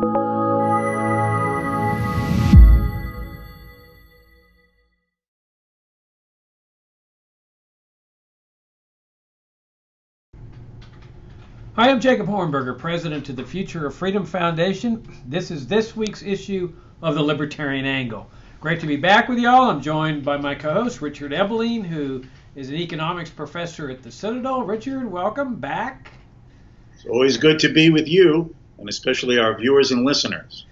Hi, I'm Jacob Hornberger, president of the Future of Freedom Foundation. This is this week's issue of the Libertarian Angle. Great to be back with y'all. I'm joined by my co-host, Richard Ebeling, who is an economics professor at the Citadel. Richard, welcome back. It's always good to be with you, and especially our viewers and listeners.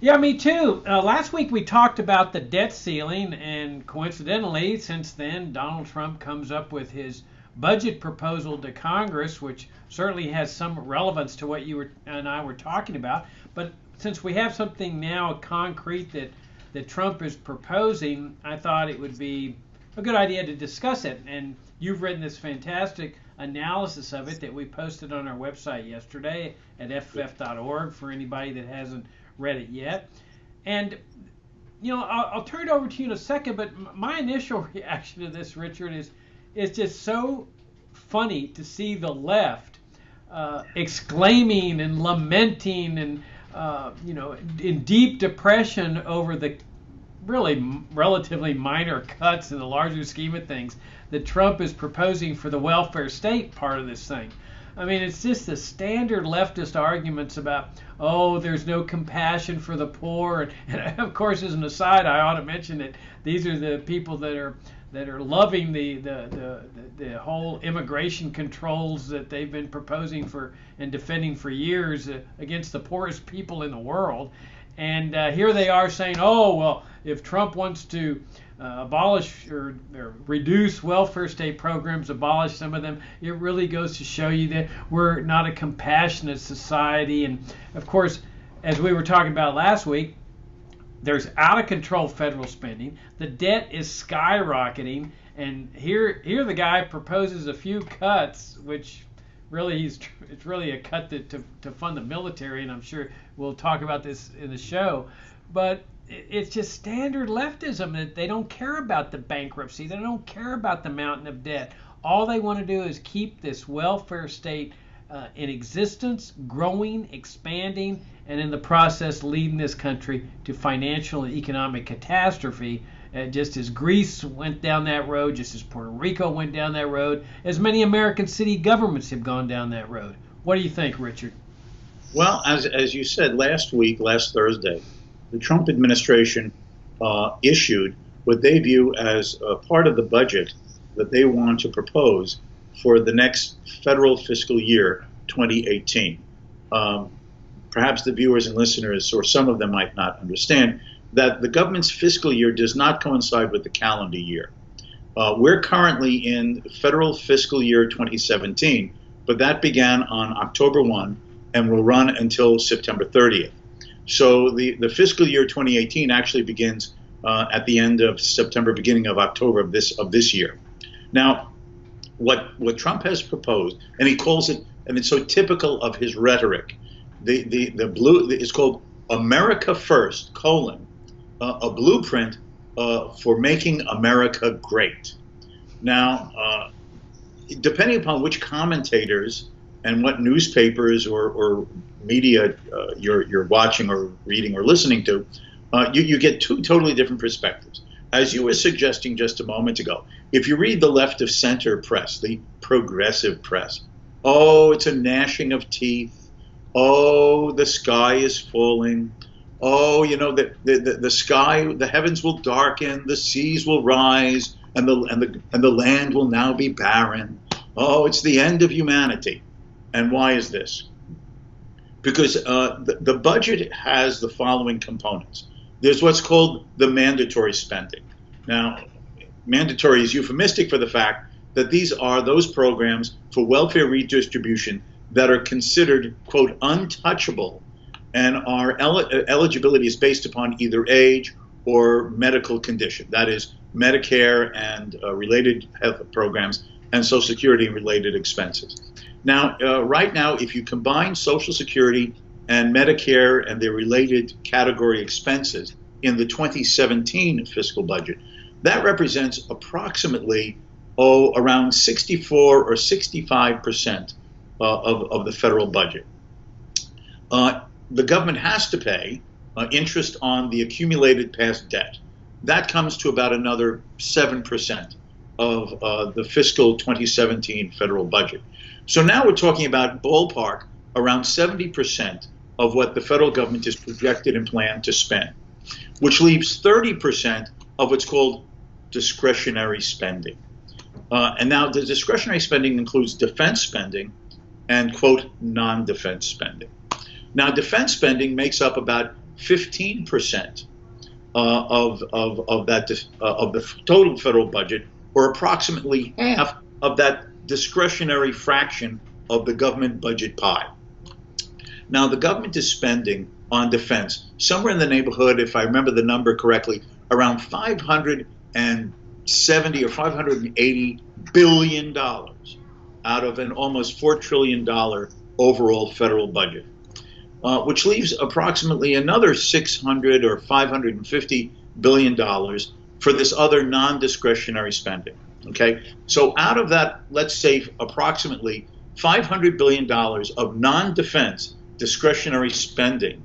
Yeah, me too. Last week we talked about the debt ceiling, and coincidentally, since then, Donald Trump comes up with his budget proposal to Congress, which certainly has some relevance to what you and I were talking about. But since we have something now concrete that Trump is proposing, I thought it would be a good idea to discuss it. And you've written this fantastic analysis of it that we posted on our website yesterday at ff.org for anybody that hasn't read it yet. And I'll turn it over to you in a second, but my initial reaction to this, Richard, is it's just so funny to see the left exclaiming and lamenting and in deep depression over the really relatively minor cuts in the larger scheme of things that Trump is proposing for the welfare state part of this thing. I mean, it's just the standard leftist arguments about, oh, there's no compassion for the poor. And of course, as an aside, I ought to mention that these are the people that are loving the whole immigration controls that they've been proposing for and defending for years against the poorest people in the world. And here they are saying, oh, well, if Trump wants to abolish or reduce welfare state programs, abolish some of them, it really goes to show you that we're not a compassionate society. And of course, as we were talking about last week, there's out of control federal spending. The debt is skyrocketing, and here the guy proposes a few cuts, which really it's really a cut to fund the military, and I'm sure we'll talk about this in the show. But it's just standard leftism that they don't care about the bankruptcy, they don't care about the mountain of debt. All they want to do is keep this welfare state in existence, growing, expanding, and in the process leading this country to financial and economic catastrophe, just as Greece went down that road, just as Puerto Rico went down that road, as many American city governments have gone down that road. What do you think, Richard? Well, as you said last Thursday, the Trump administration issued what they view as a part of the budget that they want to propose for the next federal fiscal year, 2018. Perhaps the viewers and listeners, or some of them might not understand, that the government's fiscal year does not coincide with the calendar year. We're currently in federal fiscal year 2017, but that began on October 1 and will run until September 30th. So the fiscal year 2018 actually begins at the end of September, beginning of October of this year. Now, what Trump has proposed, and he calls it, and it's so typical of his rhetoric, it's called America First, a blueprint for making America great. Now, depending upon which commentators and what newspapers or media you're watching or reading or listening to, you get two totally different perspectives. As you were suggesting just a moment ago, if you read the left of center press, the progressive press, oh, it's a gnashing of teeth. Oh, the sky is falling. Oh, the sky, the heavens will darken, the seas will rise, and the land will now be barren. Oh, it's the end of humanity. And why is this? Because the budget has the following components. There's what's called the mandatory spending. Now, mandatory is euphemistic for the fact that these are those programs for welfare redistribution that are considered, quote, untouchable, and our eligibility is based upon either age or medical condition. That is, Medicare and related health programs and Social Security and related expenses. Now, right now, if you combine Social Security and Medicare and their related category expenses in the 2017 fiscal budget, that represents approximately, around 64 or 65% of the federal budget. the government has to pay interest on the accumulated past debt. That comes to about another 7% of the fiscal 2017 federal budget. So now we're talking about ballpark around 70% of what the federal government is projected and planned to spend, which leaves 30% of what's called discretionary spending. And now the discretionary spending includes defense spending and, quote, non-defense spending. Now, defense spending makes up about 15% of the total federal budget, or approximately half of that discretionary fraction of the government budget pie. Now, the government is spending on defense somewhere in the neighborhood, if I remember the number correctly, around $570 or $580 billion out of an almost $4 trillion overall federal budget, which leaves approximately another $600 or $550 billion for this other non-discretionary spending. Okay, so out of that, let's say approximately $500 billion of non-defense discretionary spending,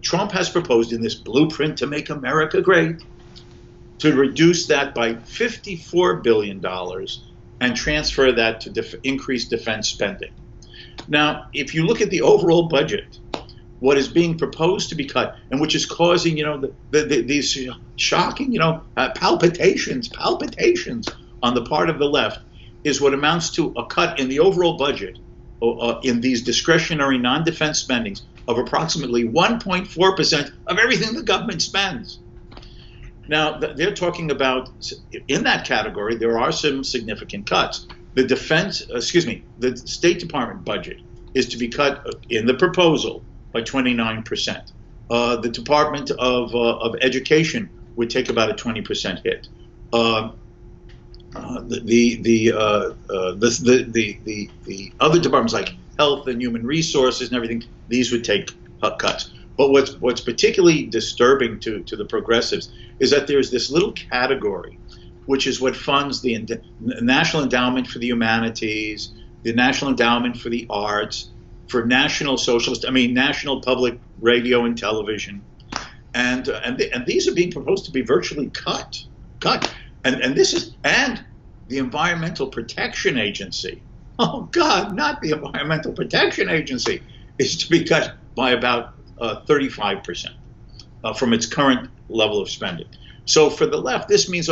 Trump has proposed in this blueprint to make America great to reduce that by $54 billion and transfer that to increase defense spending. Now, if you look at the overall budget, what is being proposed to be cut, and which is causing, these shocking, palpitations on the part of the left, is what amounts to a cut in the overall budget in these discretionary non-defense spendings of approximately 1.4% of everything the government spends. Now, they're talking about, in that category, there are some significant cuts. The State Department budget is to be cut in the proposal by 29%. The Department of Education would take about a 20% hit. The other departments like Health and Human Resources and everything, these would take cuts. But what's particularly disturbing to the progressives is that there's this little category, which is what funds the National Endowment for the Humanities, the National Endowment for the Arts, for National Public Radio and Television, and these are being proposed to be virtually cut, and the Environmental Protection Agency. Oh God, not the Environmental Protection Agency is to be cut by about 35% from its current level of spending. So for the left, this means,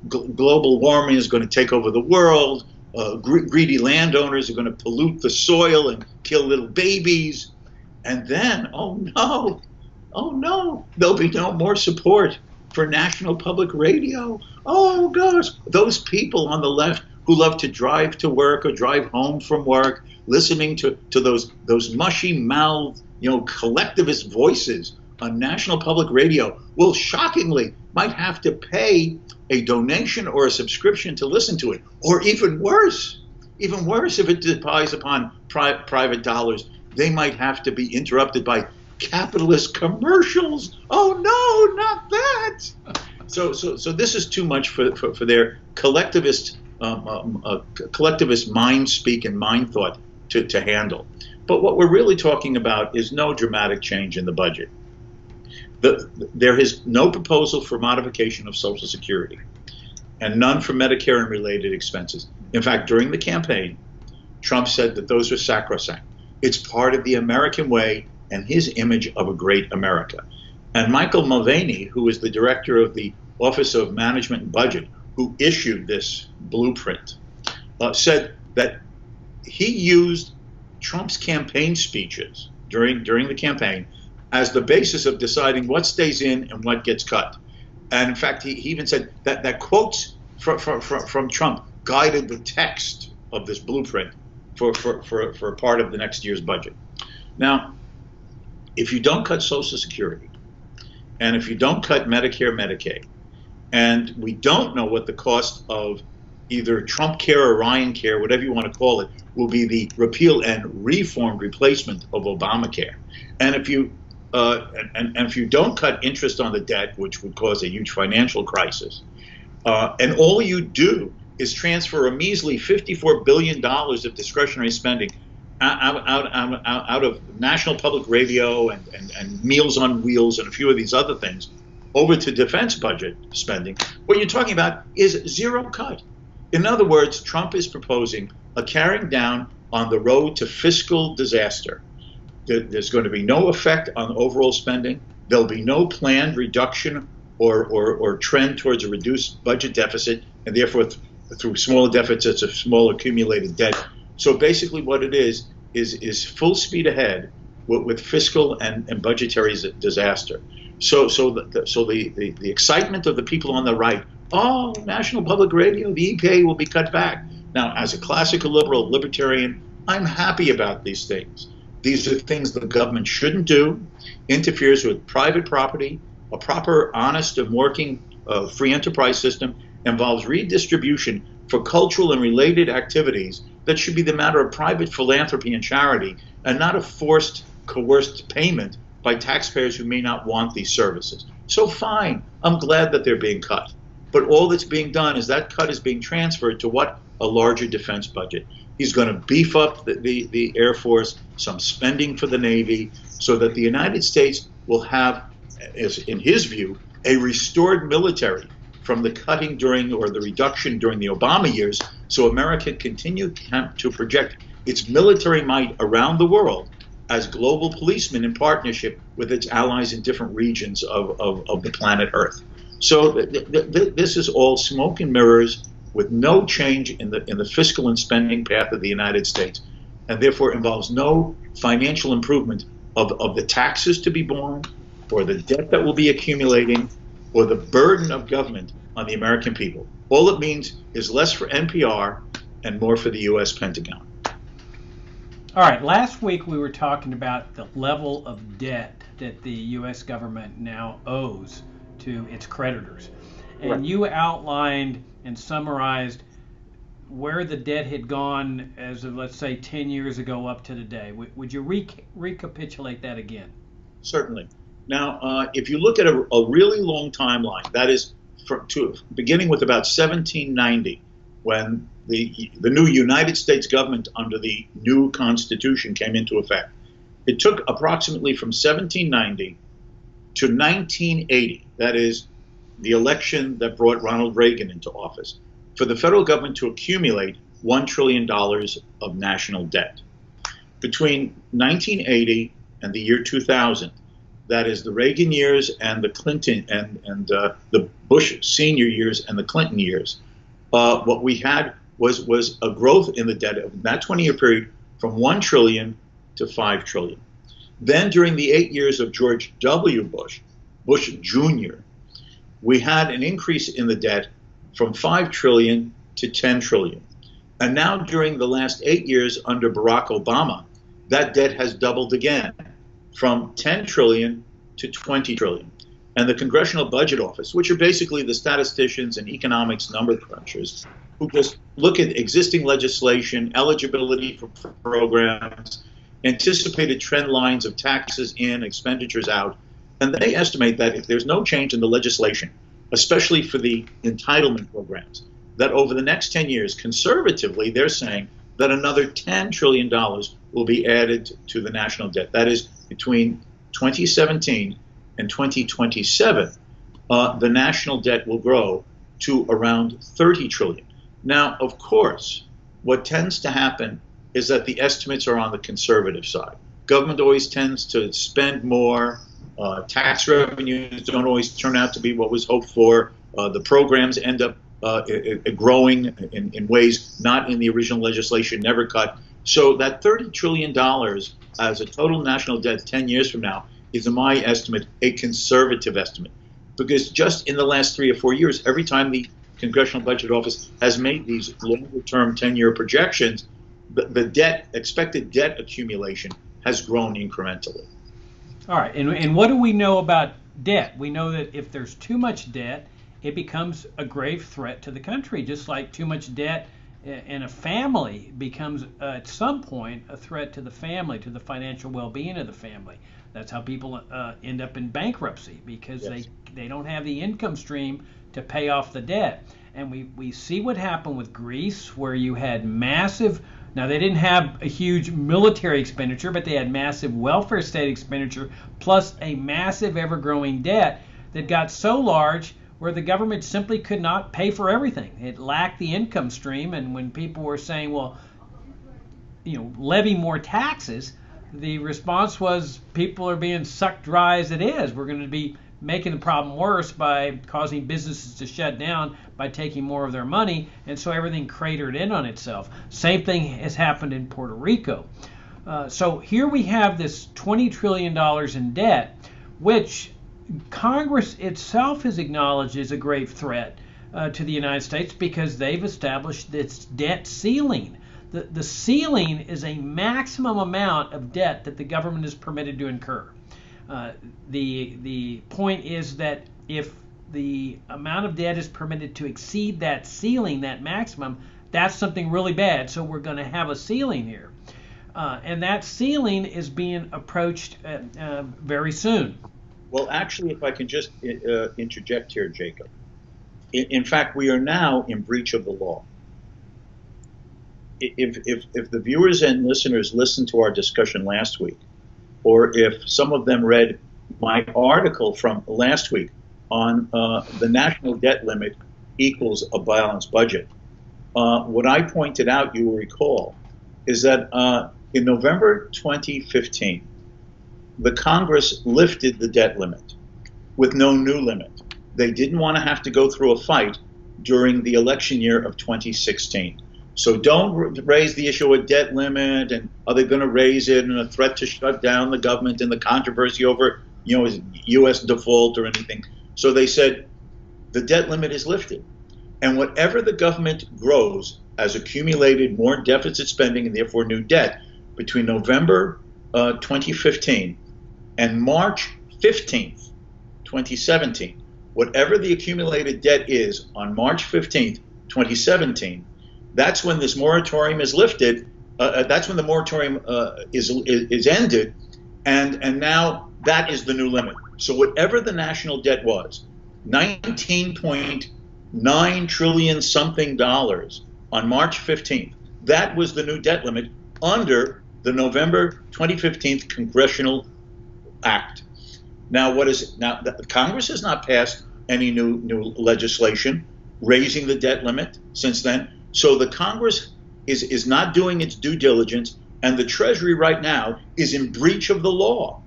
global warming is going to take over the world. Greedy landowners are going to pollute the soil and kill little babies. And then, oh no, there'll be no more support for National Public Radio. Oh gosh, those people on the left who love to drive to work or drive home from work, listening to those mushy-mouthed, collectivist voices on National Public Radio, will shockingly might have to pay a donation or a subscription to listen to it, or even worse if it depends upon private dollars, they might have to be interrupted by capitalist commercials. Oh no, not that! So this is too much for their collectivist mind speak and mind thought to handle. But what we're really talking about is no dramatic change in the budget. There is no proposal for modification of Social Security, and none for Medicare and related expenses. In fact, during the campaign, Trump said that those were sacrosanct. It's part of the American way and his image of a great America. And Michael Mulvaney, who is the director of the Office of Management and Budget, who issued this blueprint, said that he used Trump's campaign speeches during the campaign as the basis of deciding what stays in and what gets cut. And in fact, he even said that quotes from Trump guided the text of this blueprint for part of the next year's budget. Now, if you don't cut Social Security, and if you don't cut Medicare, Medicaid, and we don't know what the cost of either Trump Care or Ryan Care, whatever you want to call it, will be the repeal and reformed replacement of Obamacare. And if you don't cut interest on the debt, which would cause a huge financial crisis, and all you do is transfer a measly $54 billion of discretionary spending out of National Public Radio and Meals on Wheels and a few of these other things over to defense budget spending, what you're talking about is zero cut. In other words, Trump is proposing a carrying down on the road to fiscal disaster. There's going to be no effect on overall spending. There'll be no planned reduction or trend towards a reduced budget deficit, and therefore through smaller deficits of small accumulated debt. So basically what it is full speed ahead with fiscal and budgetary disaster. So the excitement of the people on the right, oh, National Public Radio, the EPA will be cut back. Now, as a classical liberal libertarian, I'm happy about these things. These are things the government shouldn't do, interferes with private property, a proper, honest and working free enterprise system, involves redistribution for cultural and related activities that should be the matter of private philanthropy and charity, and not a forced, coerced payment by taxpayers who may not want these services. So fine, I'm glad that they're being cut. But all that's being done is that cut is being transferred to what? A larger defense budget. He's going to beef up the Air Force, some spending for the Navy, so that the United States will have, in his view, a restored military from the cutting during or the reduction during the Obama years, so America continue to project its military might around the world as global policemen in partnership with its allies in different regions of the planet Earth. So this is all smoke and mirrors with no change in the fiscal and spending path of the United States, and therefore involves no financial improvement of the taxes to be borne, or the debt that will be accumulating, or the burden of government on the American people. All it means is less for NPR and more for the U.S. Pentagon. All right, last week we were talking about the level of debt that the U.S. government now owes to its creditors. And Right. You outlined and summarized where the debt had gone as of, let's say, 10 years ago up to today. Would you recapitulate that again? Certainly. Now, if you look at a really long timeline, that is beginning with about 1790, when the new United States government under the new Constitution came into effect. It took approximately from 1790 to 1980, that is the election that brought Ronald Reagan into office, for the federal government to accumulate $1 trillion of national debt. Between 1980 and the year 2000, that is the Reagan years and the Clinton and the Bush senior years and the Clinton years, what we had was a growth in the debt of that 20-year period from $1 trillion to $5 trillion. Then during the 8 years of George W. Bush Jr., we had an increase in the debt from $5 trillion to $10 trillion. And now during the last 8 years under Barack Obama, that debt has doubled again from $10 trillion to $20 trillion. And the Congressional Budget Office, which are basically the statisticians and economics number crunchers, who just look at existing legislation, eligibility for programs, anticipated trend lines of taxes in, expenditures out, and they estimate that if there's no change in the legislation, especially for the entitlement programs, that over the next 10 years, conservatively, they're saying that another $10 trillion will be added to the national debt. That is, between 2017 and 2027, the national debt will grow to around $30 trillion. Now, of course, what tends to happen is that the estimates are on the conservative side. Government always tends to spend more. Tax revenues don't always turn out to be what was hoped for. The programs end up growing in ways not in the original legislation, never cut. So that $30 trillion as a total national debt 10 years from now is, in my estimate, a conservative estimate. Because just in the last 3 or 4 years, every time the Congressional Budget Office has made these longer-term 10-year projections, the expected debt accumulation has grown incrementally. All right, and what do we know about debt? We know that if there's too much debt, it becomes a grave threat to the country, just like too much debt in a family becomes, at some point, a threat to the family, to the financial well-being of the family. That's how people end up in bankruptcy, because Yes. they don't have the income stream to pay off the debt. And we see what happened with Greece, where you had massive Now, they didn't have a huge military expenditure, but they had massive welfare state expenditure, plus a massive ever-growing debt that got so large where the government simply could not pay for everything. It lacked the income stream, and when people were saying, well, levy more taxes, the response was people are being sucked dry as it is. We're going to be making the problem worse by causing businesses to shut down by taking more of their money, and so everything cratered in on itself. Same thing has happened in Puerto Rico. So here we have this $20 trillion in debt, which Congress itself has acknowledged is a grave threat to the United States because they've established this debt ceiling. The ceiling is a maximum amount of debt that the government is permitted to incur. The point is that if the amount of debt is permitted to exceed that ceiling, that maximum, that's something really bad. So we're going to have a ceiling here. And that ceiling is being approached very soon. Well, actually, if I can just interject here, Jacob. In fact, we are now in breach of the law. If the viewers and listeners listened to our discussion last week, or if some of them read my article from last week on the national debt limit equals a balanced budget, what I pointed out, you will recall, is that in November 2015, the Congress lifted the debt limit with no new limit. They didn't want to have to go through a fight during the election year of 2016. So don't raise the issue of debt limit and are they going to raise it and a threat to shut down the government and the controversy over U.S. default or anything. So they said the debt limit is lifted. And whatever the government grows as accumulated more deficit spending and therefore new debt between November 2015 and March 15th, 2017, whatever the accumulated debt is on March 15th, 2017, that's when this moratorium is lifted. That's when the moratorium is ended, and now that is the new limit. So whatever the national debt was, $19.9 trillion something dollars on March 15th, that was the new debt limit under the November 2015 Congressional Act. Now, Congress has not passed any new legislation raising the debt limit since then. So the Congress is not doing its due diligence, and the Treasury right now is in breach of the law.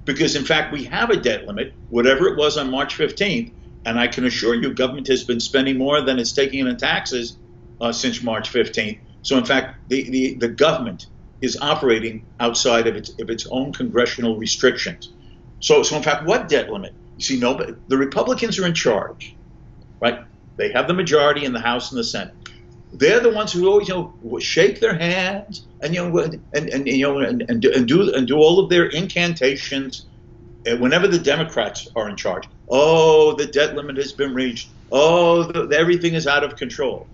Because, in fact, we have a debt limit, whatever it was on March 15th, and I can assure you government has been spending more than it's taking in taxes since March 15th. So, in fact, the government is operating outside of its own congressional restrictions. So, in fact, what debt limit? You see, the Republicans are in charge, right? They have the majority in the House and the Senate. They're the ones who always, shake their hands and do all of their incantations whenever the Democrats are in charge. Oh, the debt limit has been reached. Oh, everything is out of control.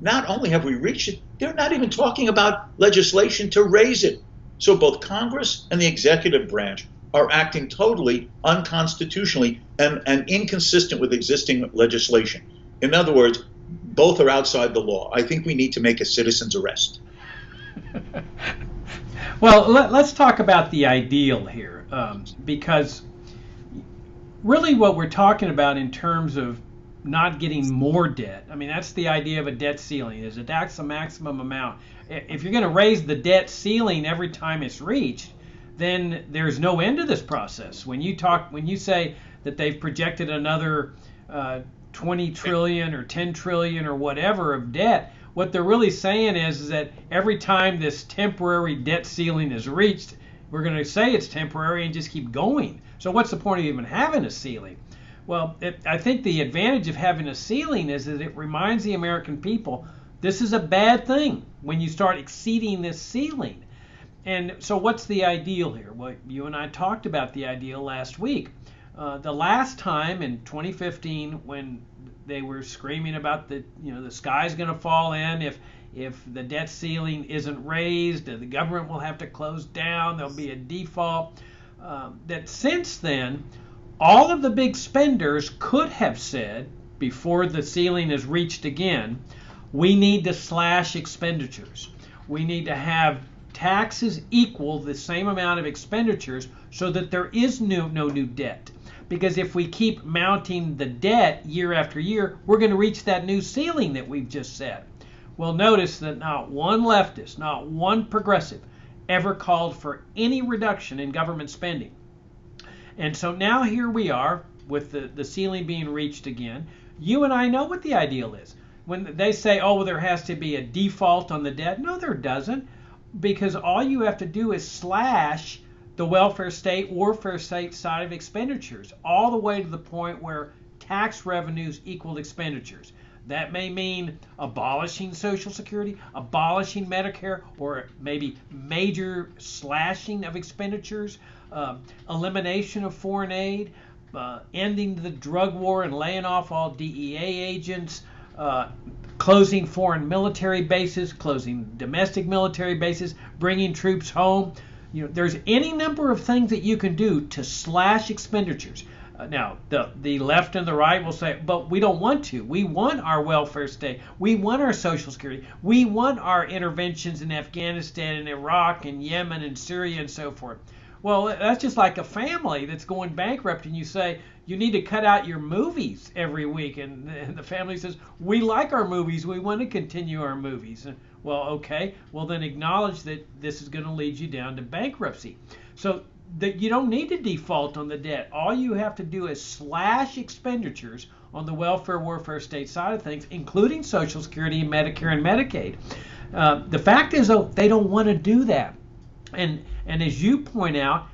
Not only have we reached it, they're not even talking about legislation to raise it. So both Congress and the executive branch are acting totally unconstitutionally and inconsistent with existing legislation. In other words, both are outside the law. I think we need to make a citizen's arrest. Well, let's talk about the ideal here, because really what we're talking about in terms of not getting more debt, I mean, that's the idea of a debt ceiling, is that's the maximum amount. If you're going to raise the debt ceiling every time it's reached, then there's no end to this process. When you say that they've projected another 20 trillion or 10 trillion or whatever of debt, what they're really saying is that every time this temporary debt ceiling is reached, we're going to say it's temporary and just keep going. So what's the point of even having a ceiling? Well, I think the advantage of having a ceiling is that it reminds the American people this is a bad thing when you start exceeding this ceiling. And so what's the ideal here? Well, you and I talked about the ideal last week. The last time in 2015, when they were screaming about the sky's going to fall in if the debt ceiling isn't raised, the government will have to close down, there'll be a default. That since then, all of the big spenders could have said before the ceiling is reached again, we need to slash expenditures. We need to have taxes equal the same amount of expenditures so that there is no new debt. Because if we keep mounting the debt year after year, we're going to reach that new ceiling that we've just set. Well, notice that not one leftist, not one progressive ever called for any reduction in government spending. And so now here we are with the ceiling being reached again. You and I know what the ideal is. When they say, oh, well, there has to be a default on the debt, no, there doesn't, because all you have to do is slash the welfare state, warfare state side of expenditures all the way to the point where tax revenues equal expenditures. That may mean abolishing Social Security, abolishing Medicare, or maybe major slashing of expenditures, elimination of foreign aid, ending the drug war and laying off all DEA agents, closing foreign military bases, closing domestic military bases, bringing troops home. There's any number of things that you can do to slash expenditures. Now, the left and the right will say, but we don't want to. We want our welfare state. We want our Social Security. We want our interventions in Afghanistan and Iraq and Yemen and Syria and so forth. Well, that's just like a family that's going bankrupt, and you say, you need to cut out your movies every week. And the family says, we like our movies. We want to continue our movies. Well, okay. Well, then acknowledge that this is going to lead you down to bankruptcy. So that you don't need to default on the debt. All you have to do is slash expenditures on the welfare, warfare state side of things, including Social Security and Medicare and Medicaid. The fact is, though, they don't want to do that. And as you point out,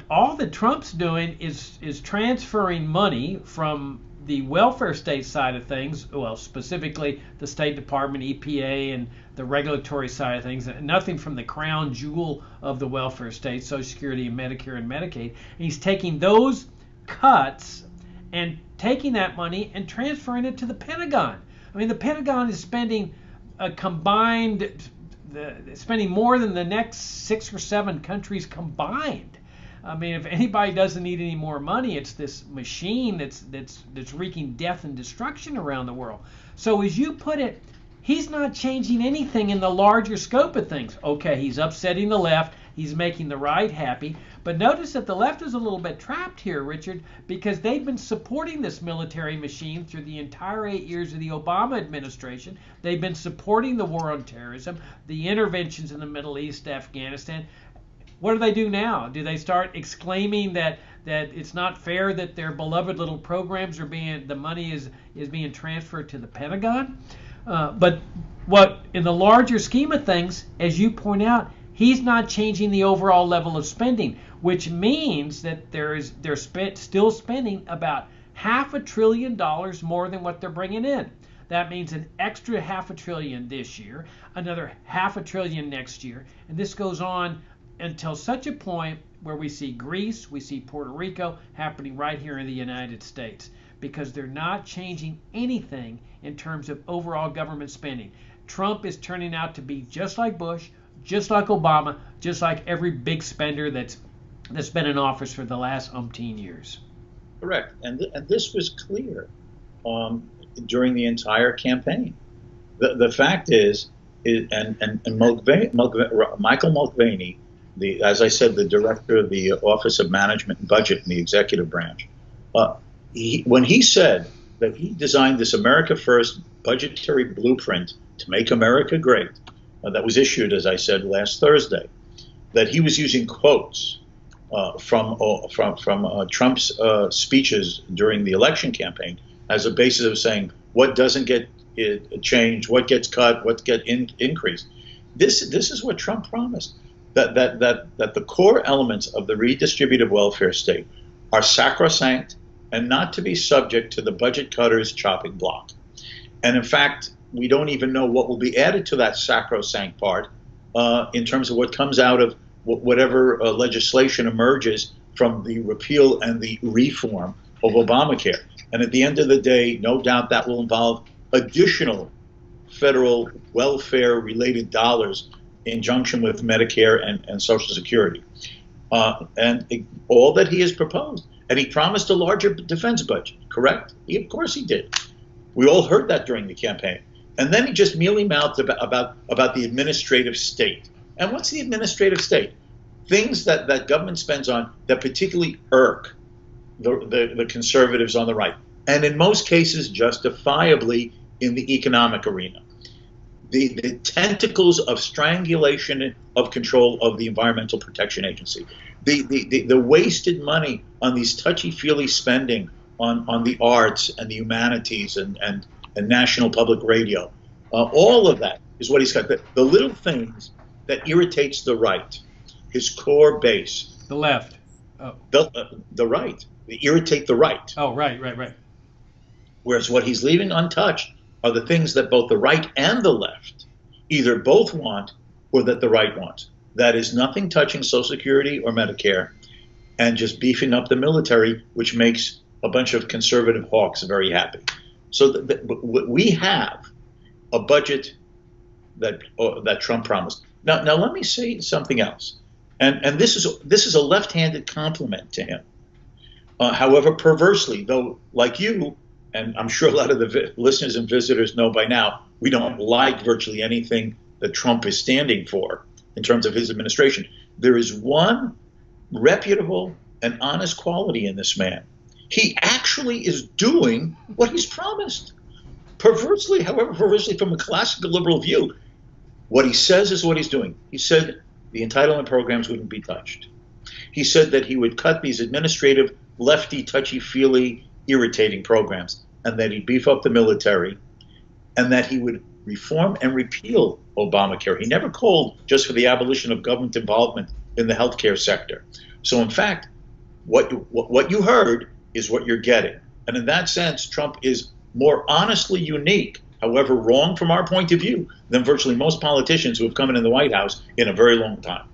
all that Trump's doing is transferring money from the welfare state side of things, well, specifically the State Department, EPA, and the regulatory side of things, nothing from the crown jewel of the welfare state, Social Security and Medicare and Medicaid. And he's taking those cuts and taking that money and transferring it to the Pentagon. I mean, the Pentagon is spending spending more than the next 6 or 7 countries combined. I mean, if anybody doesn't need any more money, it's this machine that's wreaking death and destruction around the world. So as you put it, he's not changing anything in the larger scope of things. Okay, he's upsetting the left. He's making the right happy. But notice that the left is a little bit trapped here, Richard, because they've been supporting this military machine through the entire 8 years of the Obama administration. They've been supporting the war on terrorism, the interventions in the Middle East, Afghanistan. What do they do now? Do they start exclaiming that it's not fair that their beloved little programs are the money is being transferred to the Pentagon? But what, in the larger scheme of things, as you point out, he's not changing the overall level of spending, which means that they're still spending about $500 billion more than what they're bringing in. That means an extra $500 billion this year, another $500 billion next year, and this goes on until such a point where we see Greece, we see Puerto Rico happening right here in the United States, because they're not changing anything in terms of overall government spending. Trump is turning out to be just like Bush, just like Obama, just like every big spender that's been in office for the last umpteen years. Correct, and this was clear during the entire campaign. The fact is Michael Mulvaney, as I said, the director of the Office of Management and Budget in the executive branch, when he said that he designed this America First budgetary blueprint to make America great, that was issued, as I said, last Thursday, that he was using quotes from Trump's speeches during the election campaign as a basis of saying what doesn't get changed, what gets cut, what gets increased. This is what Trump promised. That the core elements of the redistributive welfare state are sacrosanct and not to be subject to the budget cutters' chopping block. And in fact, we don't even know what will be added to that sacrosanct part in terms of what comes out of whatever legislation emerges from the repeal and the reform of Obamacare. And at the end of the day, no doubt that will involve additional federal welfare-related dollars in junction with Medicare and Social Security. And all that he has proposed. And he promised a larger defense budget, correct? Of course he did. We all heard that during the campaign. And then he just mealy-mouthed about the administrative state. And what's the administrative state? Things that government spends on that particularly irk the conservatives on the right, and in most cases justifiably in the economic arena. The tentacles of strangulation of control of the Environmental Protection Agency, the wasted money on these touchy-feely spending on the arts and the humanities and national public radio. All of that is what he's got. The little things that irritates the right, his core base. The left. Oh. The right. They irritate the right. Oh, right. Whereas what he's leaving untouched are the things that both the right and the left either both want or that the right wants. That is nothing touching Social Security or Medicare, and just beefing up the military, which makes a bunch of conservative hawks very happy. So we have a budget that Trump promised. Now let me say something else, and this is a left-handed compliment to him. However, perversely, though, like you, and I'm sure a lot of the listeners and visitors know by now, we don't like virtually anything that Trump is standing for in terms of his administration. There is one reputable and honest quality in this man. He actually is doing what he's promised. Perversely, however perversely from a classical liberal view, what he says is what he's doing. He said the entitlement programs wouldn't be touched. He said that he would cut these administrative, lefty, touchy-feely, irritating programs, and that he'd beef up the military, and that he would reform and repeal Obamacare. He never called just for the abolition of government involvement in the healthcare sector. So in fact, what you heard is what you're getting. And in that sense, Trump is more honestly unique, however wrong from our point of view, than virtually most politicians who have come in the White House in a very long time.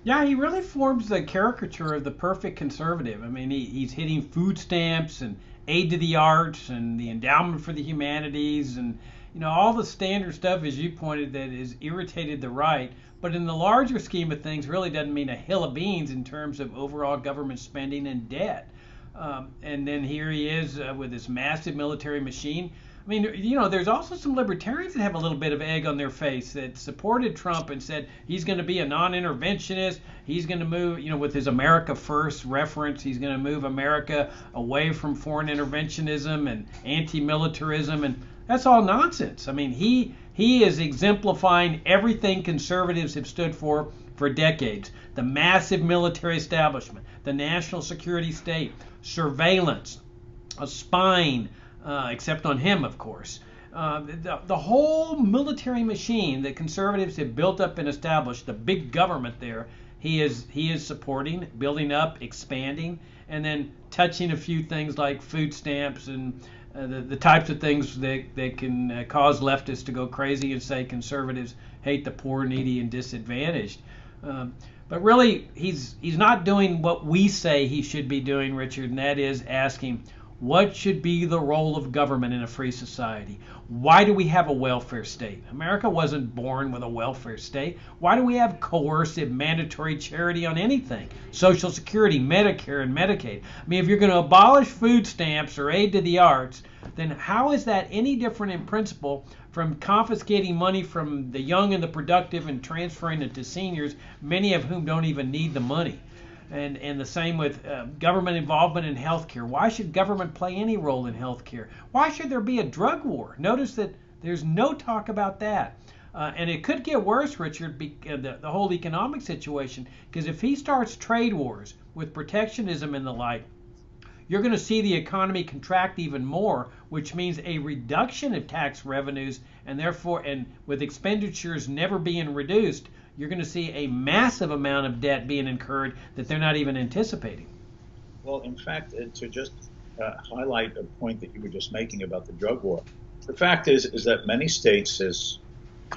Yeah, he really forms the caricature of the perfect conservative. I mean, he's hitting food stamps and aid to the arts and the endowment for the humanities and, you know, all the standard stuff, as you pointed, that has irritated the right. But in the larger scheme of things, really doesn't mean a hill of beans in terms of overall government spending and debt. And then here he is with this massive military machine. I mean, you know, there's also some libertarians that have a little bit of egg on their face that supported Trump and said he's going to be a non-interventionist. He's going to move, you know, with his America First reference, he's going to move America away from foreign interventionism and anti-militarism. And that's all nonsense. I mean, he is exemplifying everything conservatives have stood for decades. The massive military establishment, the national security state, surveillance, a spine, except on him, of course. The whole military machine that conservatives have built up and established, the big government there, he is supporting, building up, expanding, and then touching a few things like food stamps and the types of things that can cause leftists to go crazy and say conservatives hate the poor, needy, and disadvantaged. But really, he's not doing what we say he should be doing, Richard, and that is asking, what should be the role of government in a free society? Why do we have a welfare state? America wasn't born with a welfare state. Why do we have coercive mandatory charity on anything? Social Security, Medicare, and Medicaid. I mean, if you're going to abolish food stamps or aid to the arts, then how is that any different in principle from confiscating money from the young and the productive and transferring it to seniors, many of whom don't even need the money? And the same with government involvement in healthcare. Why should government play any role in healthcare? Why should there be a drug war? Notice that there's no talk about that. And it could get worse, Richard, the whole economic situation, because if he starts trade wars with protectionism and the like, you're going to see the economy contract even more, which means a reduction of tax revenues, and therefore, and with expenditures never being reduced, you're going to see a massive amount of debt being incurred that they're not even anticipating. Well, in fact, to just highlight a point that you were just making about the drug war, the fact is that many states, as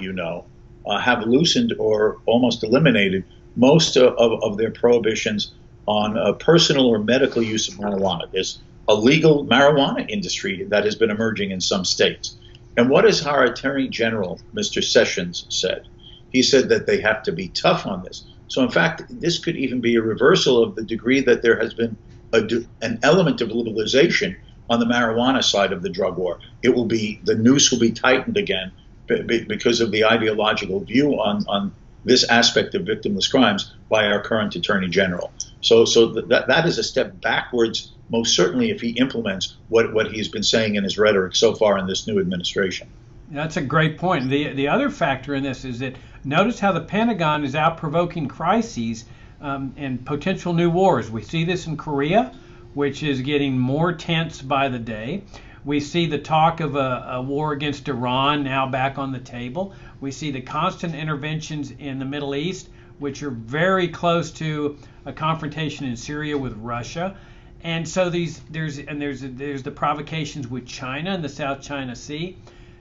you know, have loosened or almost eliminated most of their prohibitions on personal or medical use of marijuana. There's a legal marijuana industry that has been emerging in some states. And what has our Attorney General, Mr. Sessions, said? He said that they have to be tough on this. So in fact, this could even be a reversal of the degree that there has been an element of liberalization on the marijuana side of the drug war. The noose will be tightened again because of the ideological view on this aspect of victimless crimes by our current Attorney General. So that is a step backwards, most certainly, if he implements what he's been saying in his rhetoric so far in this new administration. That's a great point. The other factor in this is that notice how the Pentagon is out provoking crises and potential new wars. We see this in Korea, which is getting more tense by the day. We see the talk of a war against Iran now back on the table. We see the constant interventions in the Middle East, which are very close to a confrontation in Syria with Russia. And so there's the provocations with China in the South China Sea.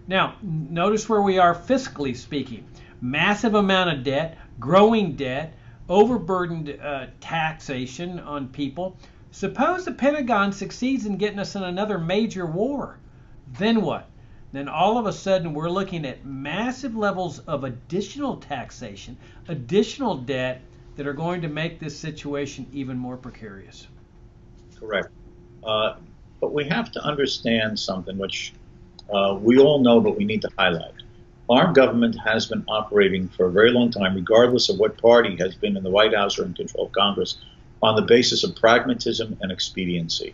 Now, notice where we are fiscally speaking. Massive amount of debt, growing debt, overburdened taxation on people. Suppose the Pentagon succeeds in getting us in another major war. Then what? Then all of a sudden we're looking at massive levels of additional taxation, additional debt that are going to make this situation even more precarious. Correct. But we have to understand something which we all know, but we need to highlight. Our government has been operating for a very long time, regardless of what party has been in the White House or in control of Congress, on the basis of pragmatism and expediency.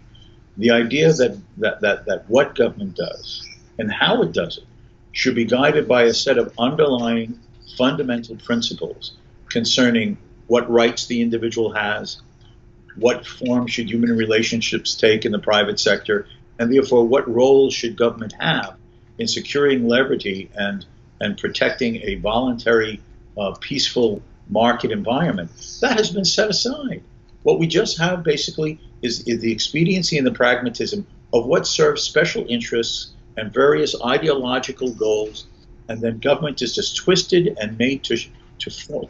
The idea that what government does and how it does it should be guided by a set of underlying fundamental principles concerning what rights the individual has, what form should human relationships take in the private sector, and therefore what role should government have in securing liberty and protecting a voluntary, peaceful market environment. That has been set aside. What we just have basically is the expediency and the pragmatism of what serves special interests and various ideological goals, and then government is just twisted and made to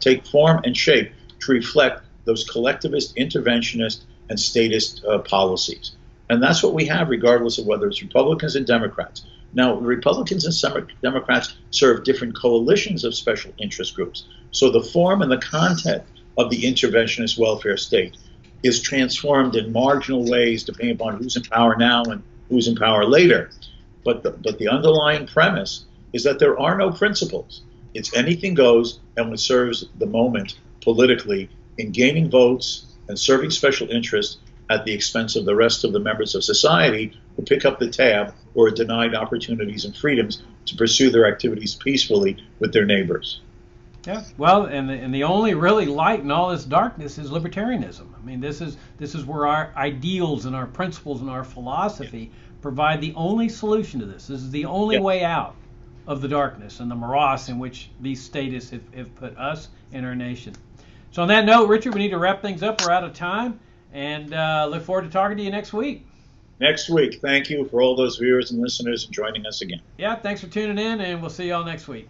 take form and shape to reflect those collectivist, interventionist, and statist policies. And that's what we have, regardless of whether it's Republicans and Democrats. Now, Republicans and some Democrats serve different coalitions of special interest groups. So the form and the content of the interventionist welfare state is transformed in marginal ways depending upon who's in power now and who's in power later. But the underlying premise is that there are no principles. It's anything goes, and what serves the moment politically in gaining votes and serving special interests at the expense of the rest of the members of society who pick up the tab or are denied opportunities and freedoms to pursue their activities peacefully with their neighbors. Yeah, well, and the only really light in all this darkness is libertarianism. I mean, this is where our ideals and our principles and our philosophy provide the only solution to this. This is the only way out of the darkness and the morass in which these statists have put us and our nation. So on that note, Richard, we need to wrap things up. We're out of time, and look forward to talking to you next week. Next week. Thank you for all those viewers and listeners and joining us again. Yeah, thanks for tuning in, and we'll see you all next week.